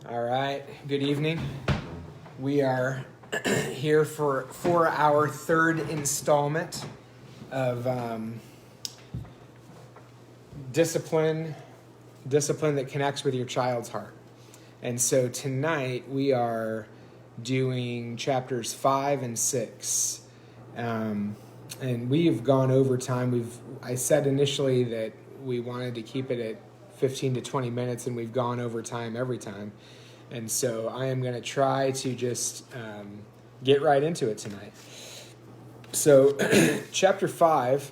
All right, good evening. We are here for our third installment of discipline that connects with your child's heart. And so tonight we are doing chapters 5 and 6. And we've gone over time. I said initially that we wanted to keep it at 15 to 20 minutes, and we've gone over time every time. And so I am going to try to just get right into it tonight. So chapter 5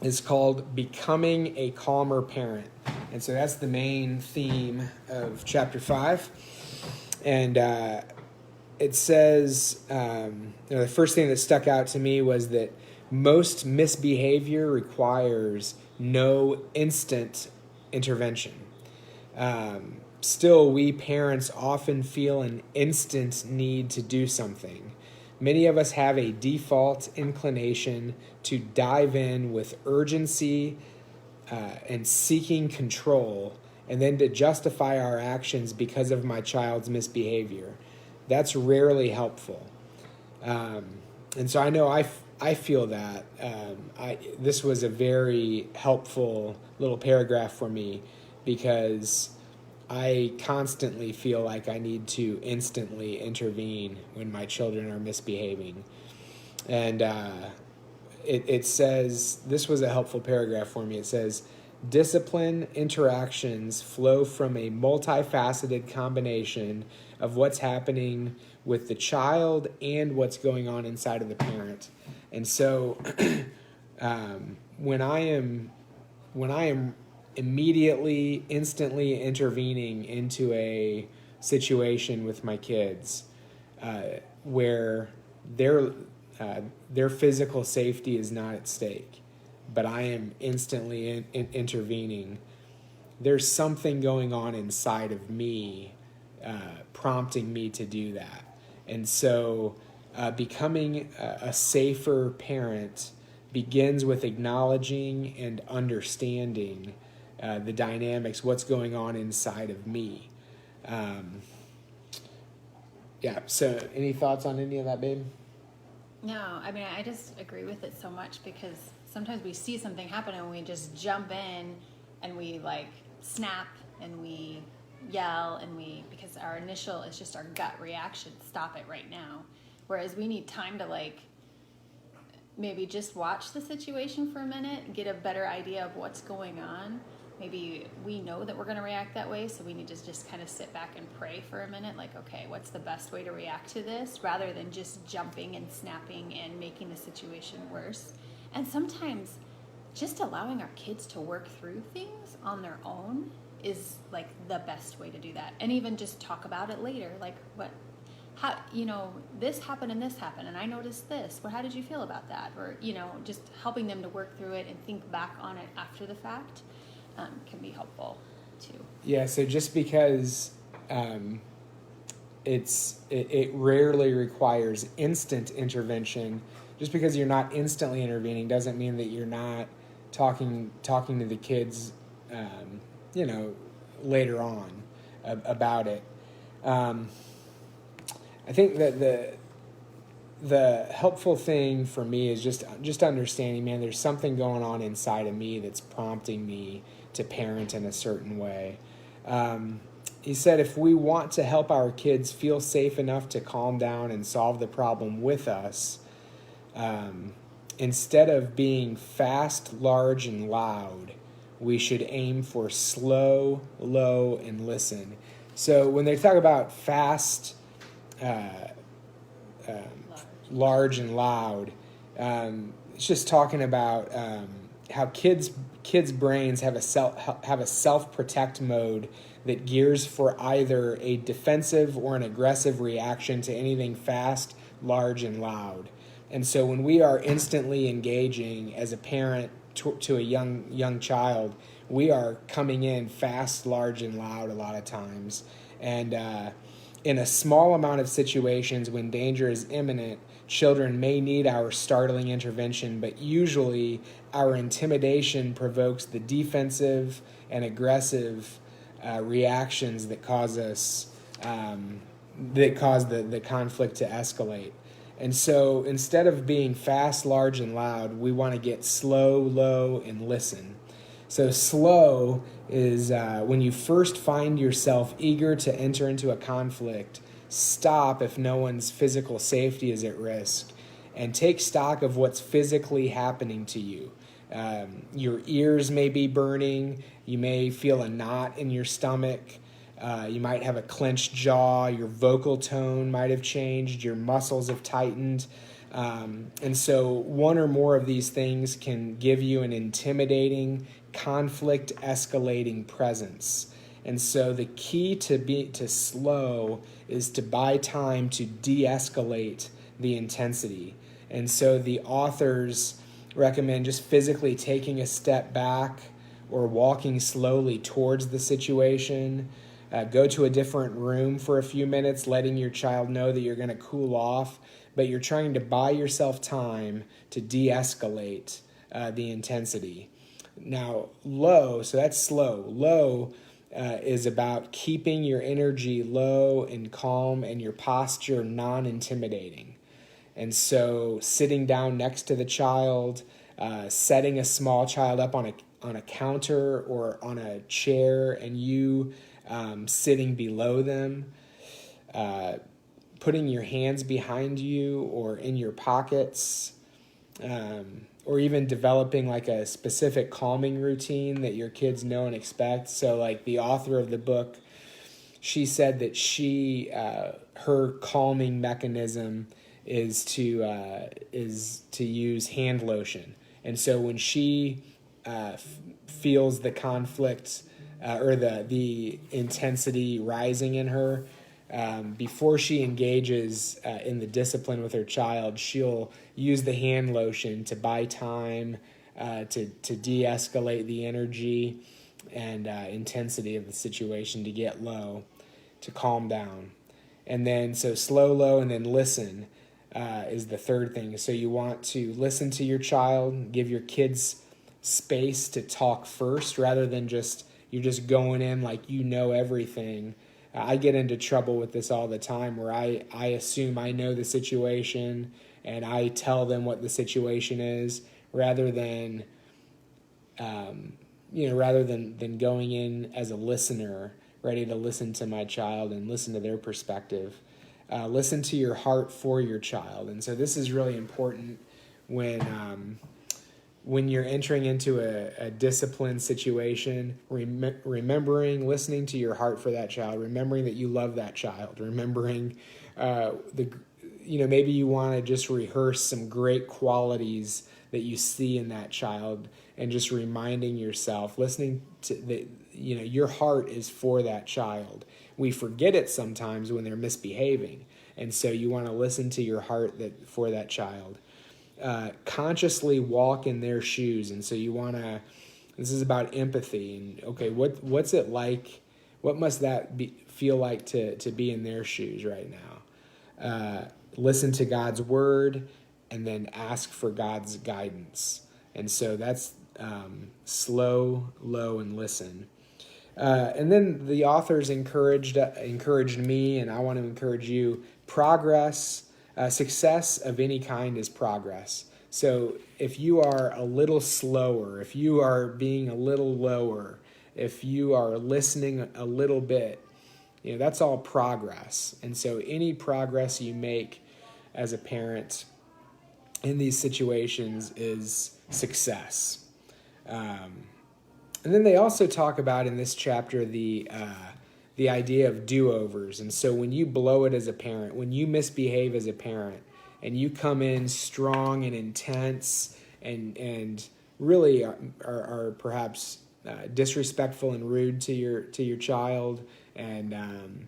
is called Becoming a Calmer Parent. And so that's the main theme of chapter 5. And it says, the first thing that stuck out to me was that most misbehavior requires no instant intervention. Still, we parents often feel an instant need to do something. Many of us have a default inclination to dive in with urgency and seeking control, and then to justify our actions because of my child's misbehavior. That's rarely helpful. And so I know I feel that. This was a very helpful little paragraph for me, because I constantly feel like I need to instantly intervene when my children are misbehaving. And it says, this was a helpful paragraph for me. It says, discipline interactions flow from a multifaceted combination of what's happening with the child and what's going on inside of the parent. And so when I am immediately, instantly intervening into a situation with my kids where their physical safety is not at stake, but I am instantly intervening, there's something going on inside of me prompting me to do that. And so becoming a safer parent begins with acknowledging and understanding the dynamics, what's going on inside of me. So any thoughts on any of that, babe? No, I mean, I just agree with it so much, because sometimes we see something happen and we just jump in and we snap and we yell and because our initial is just our gut reaction, stop it right now. Whereas we need time to maybe just watch the situation for a minute and get a better idea of what's going on. Maybe we know that we're going to react that way, so we need to just kind of sit back and pray for a minute, okay, what's the best way to react to this, rather than just jumping and snapping and making the situation worse. And sometimes just allowing our kids to work through things on their own is the best way to do that. And even just talk about it later, this happened and I noticed this. How did you feel about that? Or, just helping them to work through it and think back on it after the fact can be helpful too. Yeah, so just because it rarely requires instant intervention, just because you're not instantly intervening doesn't mean that you're not talking to the kids, later on about it. I think that the helpful thing for me is just understanding, man, there's something going on inside of me that's prompting me to parent in a certain way. He said, if we want to help our kids feel safe enough to calm down and solve the problem with us, instead of being fast, large, and loud, we should aim for slow, low, and listen. So when they talk about fast, large, and loud, it's just talking about how kids' brains have a self-protect mode that gears for either a defensive or an aggressive reaction to anything fast, large, and loud. And so when we are instantly engaging as a parent to a young child, we are coming in fast, large, and loud a lot of times. And in a small amount of situations when danger is imminent, children may need our startling intervention, but usually our intimidation provokes the defensive and aggressive reactions that cause us that cause the conflict to escalate. And so instead of being fast, large, and loud, we want to get slow, low, and listen. So slow is when you first find yourself eager to enter into a conflict, stop if no one's physical safety is at risk, and take stock of what's physically happening to you. Your ears may be burning. You may feel a knot in your stomach. You might have a clenched jaw. Your vocal tone might have changed. Your muscles have tightened. And so one or more of these things can give you an intimidating, conflict-escalating presence. And so the key to slow is to buy time to de-escalate the intensity. And so the authors recommend just physically taking a step back or walking slowly towards the situation. Go to a different room for a few minutes, letting your child know that you're going to cool off, but you're trying to buy yourself time to de-escalate the intensity. Now, low, so that's slow. Low is about keeping your energy low and calm and your posture non-intimidating. And so sitting down next to the child, setting a small child up on a counter or on a chair, and you sitting below them, putting your hands behind you or in your pockets, or even developing like a specific calming routine that your kids know and expect. So like the author of the book, she said that her calming mechanism is to use hand lotion. And so when she feels the conflict or the intensity rising in her, before she engages in the discipline with her child, she'll use the hand lotion to buy time to de-escalate the energy and intensity of the situation, to get low, to calm down. And then so slow, low, and then listen is the third thing. So you want to listen to your child, give your kids space to talk first rather than you're just going in like you know everything. I get into trouble with this all the time where I assume I know the situation and I tell them what the situation is rather than going in as a listener, ready to listen to my child and listen to their perspective. Listen to your heart for your child. And so this is really important when you're entering into a disciplined situation, listening to your heart for that child, remembering that you love that child, remembering maybe you want to just rehearse some great qualities that you see in that child, and just reminding yourself, listening to your heart is for that child. We forget it sometimes when they're misbehaving, and so you want to listen to your heart for that child. Consciously walk in their shoes, and so you want to. This is about empathy, and okay, what's it like? What must that feel like to be in their shoes right now? Listen to God's word, and then ask for God's guidance. And so that's slow, low, and listen. And then the authors encouraged me, and I want to encourage you. Success of any kind is progress. So if you are a little slower, if you are being a little lower, if you are listening a little bit, that's all progress. And so any progress you make as a parent in these situations is success. And then they also talk about in this chapter the idea of do-overs. And so when you blow it as a parent, when you misbehave as a parent, and you come in strong and intense and really are perhaps disrespectful and rude to your child, and man,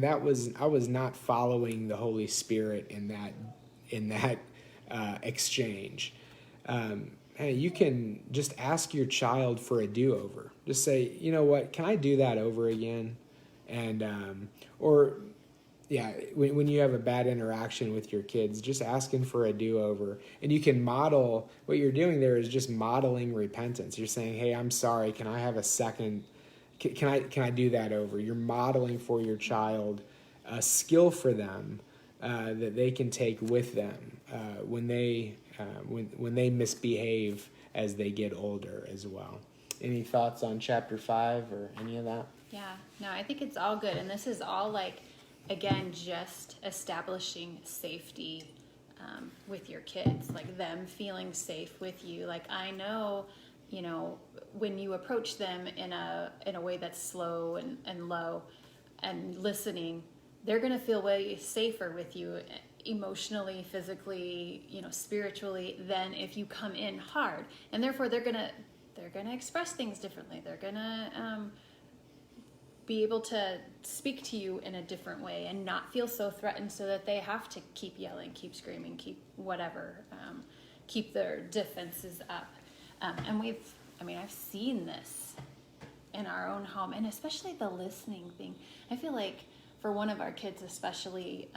I was not following the Holy Spirit in that exchange. Hey, you can just ask your child for a do-over. Just say, you know what, can I do that over again? And or Yeah, when you have a bad interaction with your kids, just asking for a do-over. And you can model, what you're doing there is just modeling repentance. You're saying, hey, I'm sorry, can I have a second, can I do that over? You're modeling for your child a skill for them that they can take with them when they misbehave as they get older as well. Any thoughts on chapter 5 or any of that? Yeah, no, I think it's all good. And this is all like, again, just establishing safety with your kids, like them feeling safe with you. Like, I know, when you approach them in a way that's slow and low and listening, they're going to feel way safer with you emotionally, physically, spiritually, than if you come in hard. And therefore they're going to express things differently. They're going to be able to speak to you in a different way and not feel so threatened, so that they have to keep yelling, keep screaming, keep whatever, keep their defenses up. And I've seen this in our own home, and especially the listening thing. I feel like for one of our kids, especially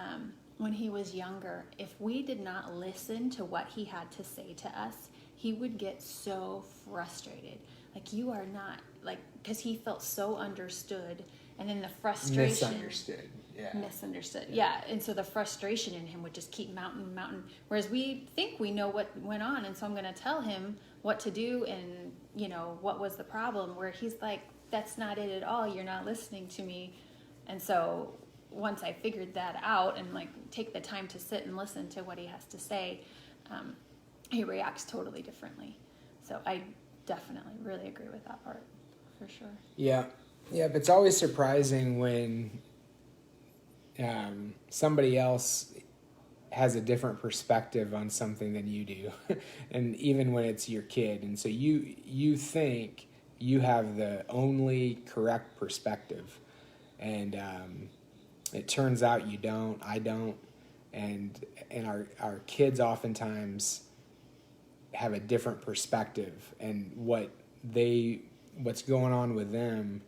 when he was younger, if we did not listen to what he had to say to us, he would get so frustrated. Like, you are not, like, because he felt so understood, and then the frustration. Misunderstood. Yeah. And so the frustration in him would just keep mounting. Whereas we think we know what went on, and so I'm going to tell him what to do and, what was the problem, where he's like, that's not it at all. You're not listening to me. And so once I figured that out and, like, take the time to sit and listen to what he has to say, he reacts totally differently. So I definitely really agree with that part, for sure. Yeah, but it's always surprising when somebody else has a different perspective on something than you do, and even when it's your kid. And so you think you have the only correct perspective, and it turns out you don't. I don't, and our kids oftentimes have a different perspective, and what's going on with them,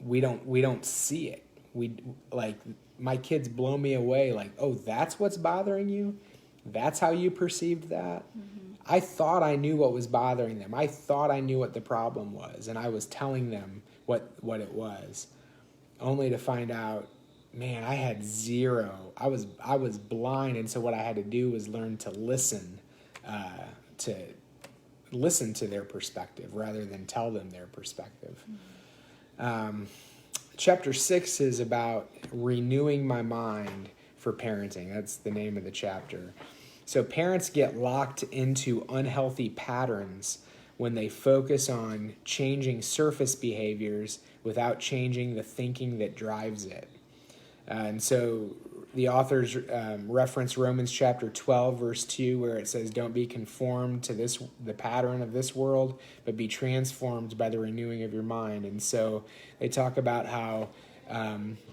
we don't see it. We, like, my kids blow me away, like, oh, that's what's bothering you? That's how you perceived that? Mm-hmm. I thought I knew what was bothering them. I thought I knew what the problem was, and I was telling them what it was, only to find out, man, I had zero. I was blind, and so what I had to do was learn to listen to their perspective rather than tell them their perspective. Mm-hmm. Chapter 6 is about renewing my mind for parenting. That's the name of the chapter. So parents get locked into unhealthy patterns when they focus on changing surface behaviors without changing the thinking that drives it. And so the authors reference Romans chapter 12, verse 2, where it says, don't be conformed to the pattern of this world, but be transformed by the renewing of your mind. And so they talk about how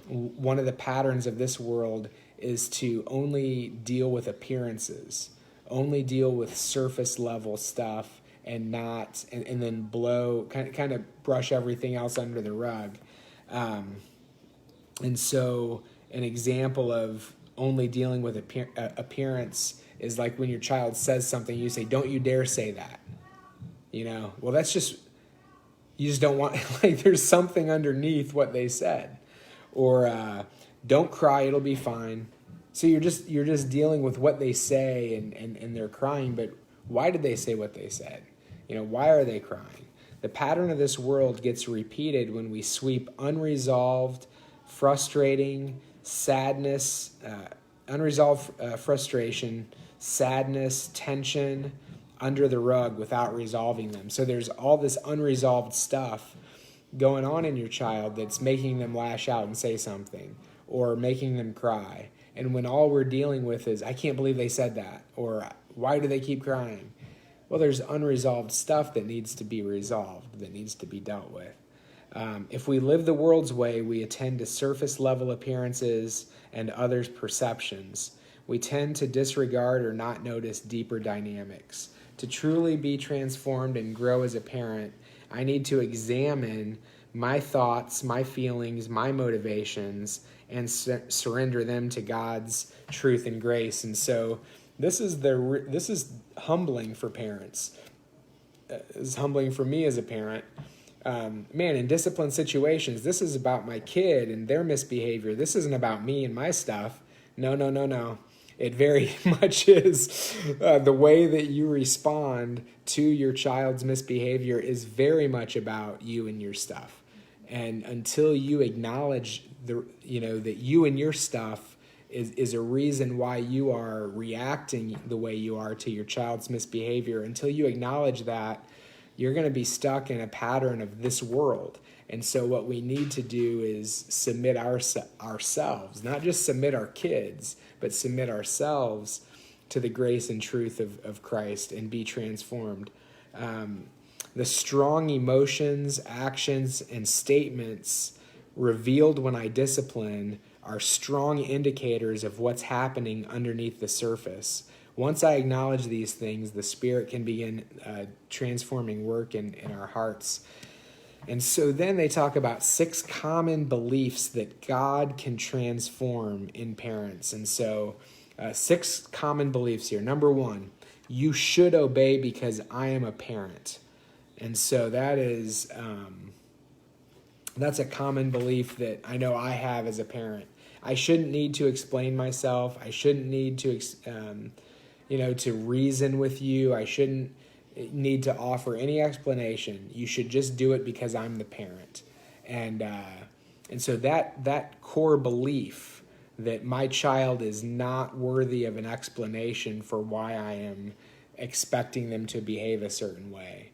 one of the patterns of this world is to only deal with appearances, only deal with surface level stuff, and then kind of brush everything else under the rug. And so an example of only dealing with appearance is like when your child says something, you say, don't you dare say that. Well, that's just, you just don't want, like, there's something underneath what they said. Or don't cry, it'll be fine. So you're just dealing with what they say and they're crying, but why did they say what they said? Why are they crying? The pattern of this world gets repeated when we sweep unresolved, frustrating, sadness, frustration, sadness, tension under the rug without resolving them. So there's all this unresolved stuff going on in your child that's making them lash out and say something, or making them cry. And when all we're dealing with is, I can't believe they said that, or why do they keep crying? Well, there's unresolved stuff that needs to be resolved, that needs to be dealt with. If we live the world's way, we attend to surface level appearances and others' perceptions. We tend to disregard or not notice deeper dynamics. To truly be transformed and grow as a parent, I need to examine my thoughts, my feelings, my motivations, and surrender them to God's truth and grace. And so this is humbling for parents. It's humbling for me as a parent. Man, in discipline situations, this is about my kid and their misbehavior. This isn't about me and my stuff. No. It very much is. The way that you respond to your child's misbehavior is very much about you and your stuff. And until you acknowledge that you and your stuff is a reason why you are reacting the way you are to your child's misbehavior, until you acknowledge that, you're going to be stuck in a pattern of this world. And so what we need to do is submit ourselves, not just submit our kids, but submit ourselves to the grace and truth of Christ and be transformed. The strong emotions, actions, and statements revealed when I discipline are strong indicators of what's happening underneath the surface. Once I acknowledge these things, the Spirit can begin transforming work in our hearts. And so then they talk about 6 common beliefs that God can transform in parents. And so 6 common beliefs here. Number 1, you should obey because I am a parent. And so that is that's a common belief that I know I have as a parent. I shouldn't need to explain myself. I shouldn't need to to reason with you. I shouldn't need to offer any explanation. You should just do it because I'm the parent. And so that core belief that my child is not worthy of an explanation for why I am expecting them to behave a certain way.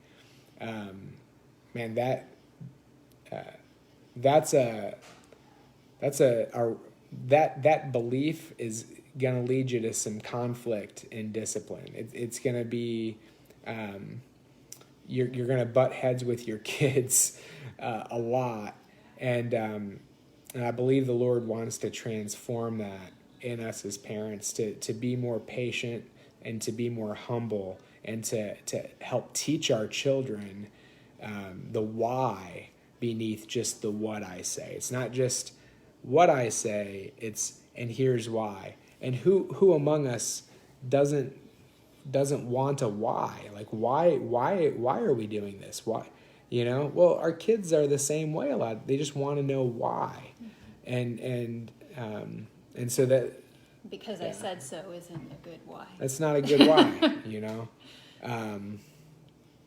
That belief is going to lead you to some conflict in discipline. It's going to be you're going to butt heads with your kids a lot, and I believe the Lord wants to transform that in us as parents to be more patient and to be more humble and to help teach our children the why beneath just the what I say. It's not just what I say, it's and here's why. And who among us doesn't want a why? Like why are we doing this? Why? Well, our kids are the same way a lot. They just want to know why. And so that because I said so isn't a good why. That's not a good why,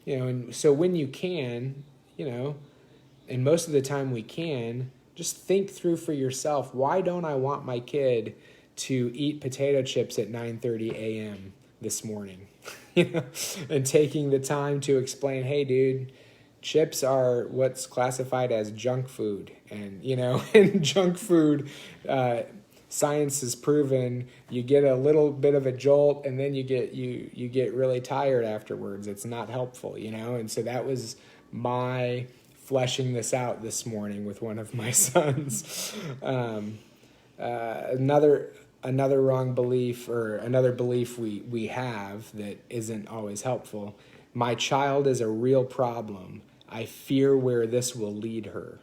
and so when you can, and most of the time we can, just think through for yourself, why don't I want my kid to eat potato chips at 9:30 a.m. this morning? And taking the time to explain, hey, dude, chips are what's classified as junk food. And, and junk food, science has proven you get a little bit of a jolt and then you get really tired afterwards. It's not helpful, And so that was my fleshing this out this morning with one of my sons. Another wrong belief, or another belief we have that isn't always helpful. My child is a real problem. I fear where this will lead her.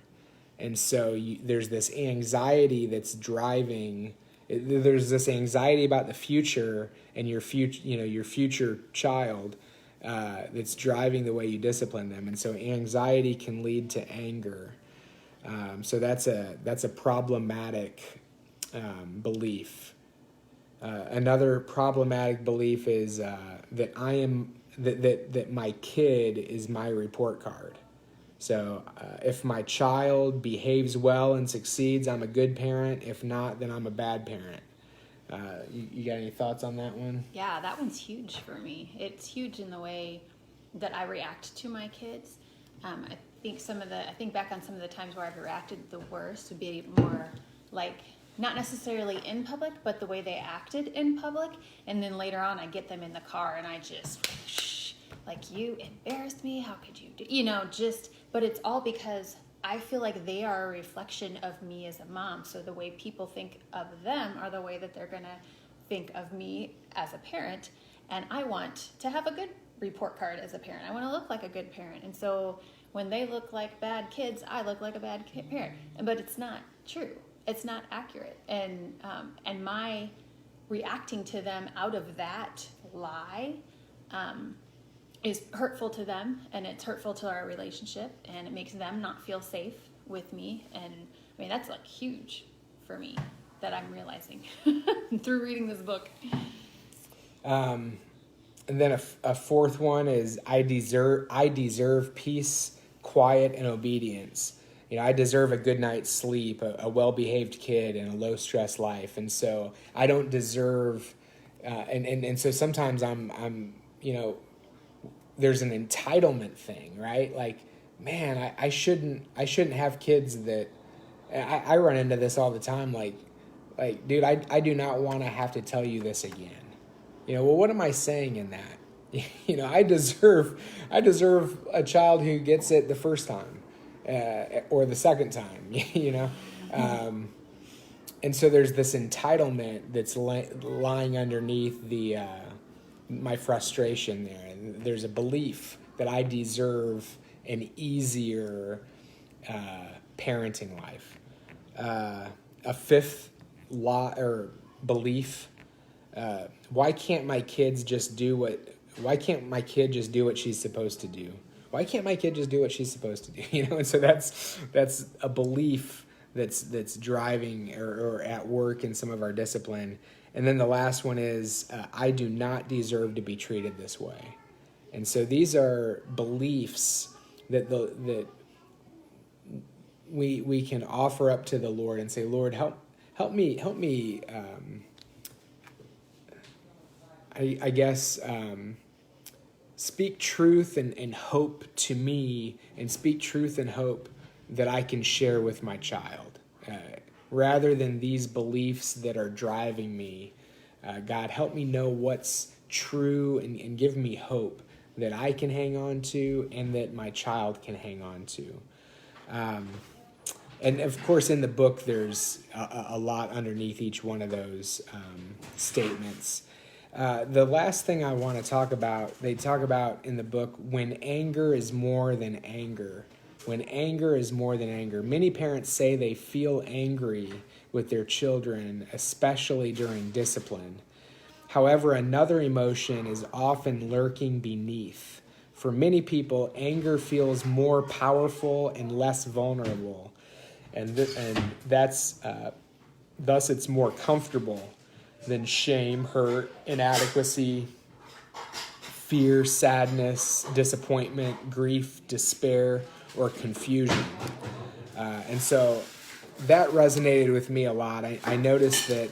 And so there's this anxiety that's driving. There's this anxiety about the future and your future child that's driving the way you discipline them. And so anxiety can lead to anger. So that's a problematic belief. Another problematic belief is that that my kid is my report card. So if my child behaves well and succeeds, I'm a good parent. If not, then I'm a bad parent. You got any thoughts on that one? Yeah, that one's huge for me. It's huge in the way that I react to my kids. I think back on some of the times where I've reacted the worst would be more like not necessarily in public, but the way they acted in public. And then later on, I get them in the car and I just, like, you embarrassed me. How could you do, but it's all because I feel like they are a reflection of me as a mom. So the way people think of them are the way that they're going to think of me as a parent. And I want to have a good report card as a parent. I want to look like a good parent. And so when they look like bad kids, I look like a bad parent. But it's not true. it's not accurate. And my reacting to them out of that lie is hurtful to them, and it's hurtful to our relationship, and it makes them not feel safe with me. And I mean, that's like huge for me that I'm realizing through reading this book. And then a fourth one is I deserve peace, quiet, and obedience. I deserve a good night's sleep, a well-behaved kid, and a low-stress life. And so I don't deserve, and so sometimes I'm there's an entitlement thing, right? Like, man, I shouldn't have kids that, I run into this all the time. Like, dude, I do not want to have to tell you this again. Well, what am I saying in that? I deserve a child who gets it the first time. Or the second time, and so there's this entitlement that's lying underneath my frustration there. And there's a belief that I deserve an easier parenting life. A fifth belief: why can't my kid just do what she's supposed to do? Why can't my kid just do what she's supposed to do? And so that's a belief that's driving or at work in some of our discipline. And then the last one is I do not deserve to be treated this way. And so these are beliefs that we can offer up to the Lord and say, Lord, help me. I guess. Speak truth and hope to me, and speak truth and hope that I can share with my child. Rather than these beliefs that are driving me, God, help me know what's true and give me hope that I can hang on to and that my child can hang on to. And of course, in the book, there's a lot underneath each one of those statements. The last thing I want to talk about, they talk about in the book, when anger is more than anger. When anger is more than anger. Many parents say they feel angry with their children, especially during discipline. However, another emotion is often lurking beneath. For many people, anger feels more powerful and less vulnerable. And that's thus it's more comfortable than shame, hurt, inadequacy, fear, sadness, disappointment, grief, despair, or confusion. And so that resonated with me a lot. I noticed that,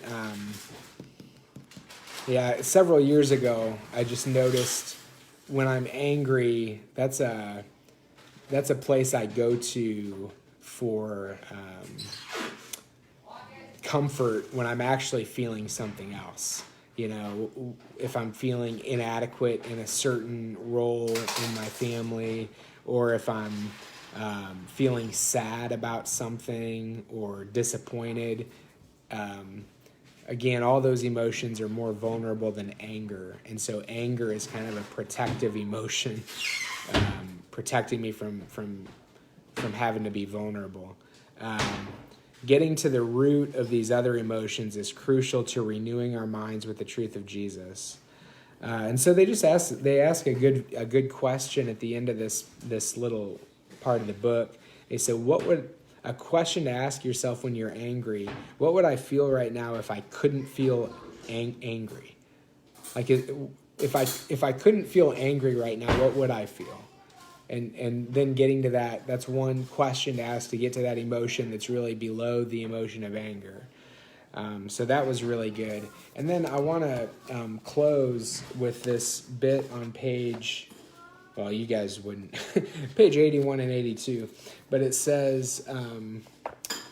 several years ago, I just noticed when I'm angry, that's a place I go to for comfort when I'm actually feeling something else. If I'm feeling inadequate in a certain role in my family, or if I'm feeling sad about something or disappointed. Again, all those emotions are more vulnerable than anger. And so anger is kind of a protective emotion, protecting me from having to be vulnerable. Getting to the root of these other emotions is crucial to renewing our minds with the truth of Jesus. And so they ask a good question at the end of this little part of the book. They said, what would a question to ask yourself when you're angry? What would I feel right now if I couldn't feel angry? Like if I couldn't feel angry right now, what would I feel? And then getting to that's one question to ask to get to that emotion that's really below the emotion of anger. So that was really good. And then I want to close with this bit on page, well, you guys wouldn't, page 81 and 82. But it says,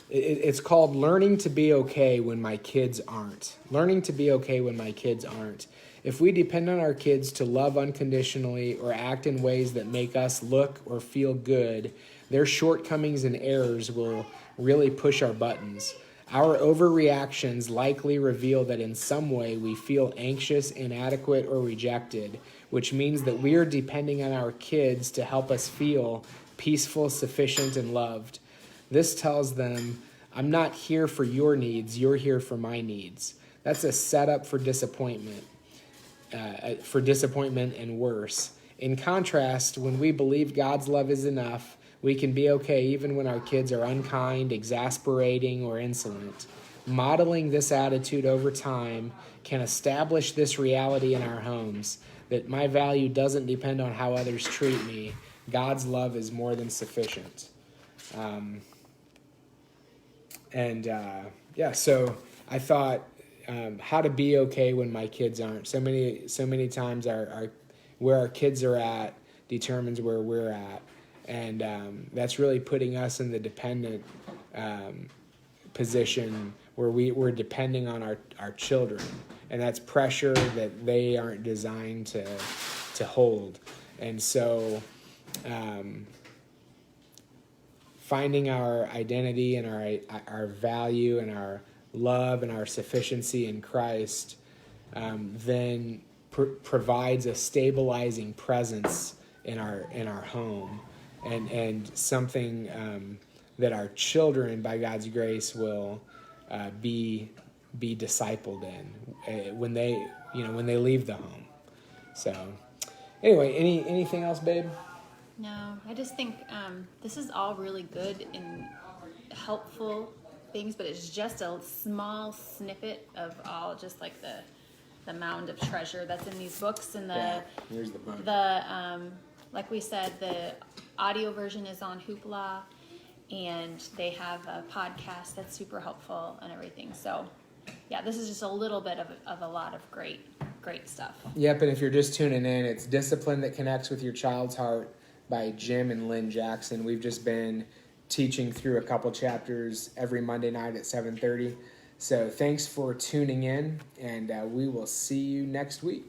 it's called Learning to Be Okay When My Kids Aren't. Learning to be okay when my kids aren't. If we depend on our kids to love unconditionally or act in ways that make us look or feel good, their shortcomings and errors will really push our buttons. Our overreactions likely reveal that in some way we feel anxious, inadequate, or rejected, which means that we are depending on our kids to help us feel peaceful, sufficient, and loved. This tells them, I'm not here for your needs. You're here for my needs. That's a setup for disappointment and worse. In contrast, when we believe God's love is enough, we can be okay even when our kids are unkind, exasperating, or insolent. Modeling this attitude over time can establish this reality in our homes, that my value doesn't depend on how others treat me. God's love is more than sufficient. So I thought how to be okay when my kids aren't. So many times our where our kids are at determines where we're at, and that's really putting us in the dependent position where we're depending on our children, and that's pressure that they aren't designed to hold. And so finding our identity and our value and our love and our sufficiency in Christ then provides a stabilizing presence in our home, and something that our children, by God's grace, will be discipled in when they leave the home. So anyway, anything else, babe? No, I just think this is all really good and helpful things, but it's just a small snippet of all, just like the mound of treasure that's in these books. And here's the book. Like we said, the audio version is on Hoopla, and they have a podcast that's super helpful and everything. So yeah, this is just a little bit of a lot of great stuff. Yep, and if you're just tuning in, it's Discipline That Connects with Your Child's Heart by Jim and Lynn Jackson. We've just been teaching through a couple chapters every Monday night at 7:30. So thanks for tuning in, and we will see you next week.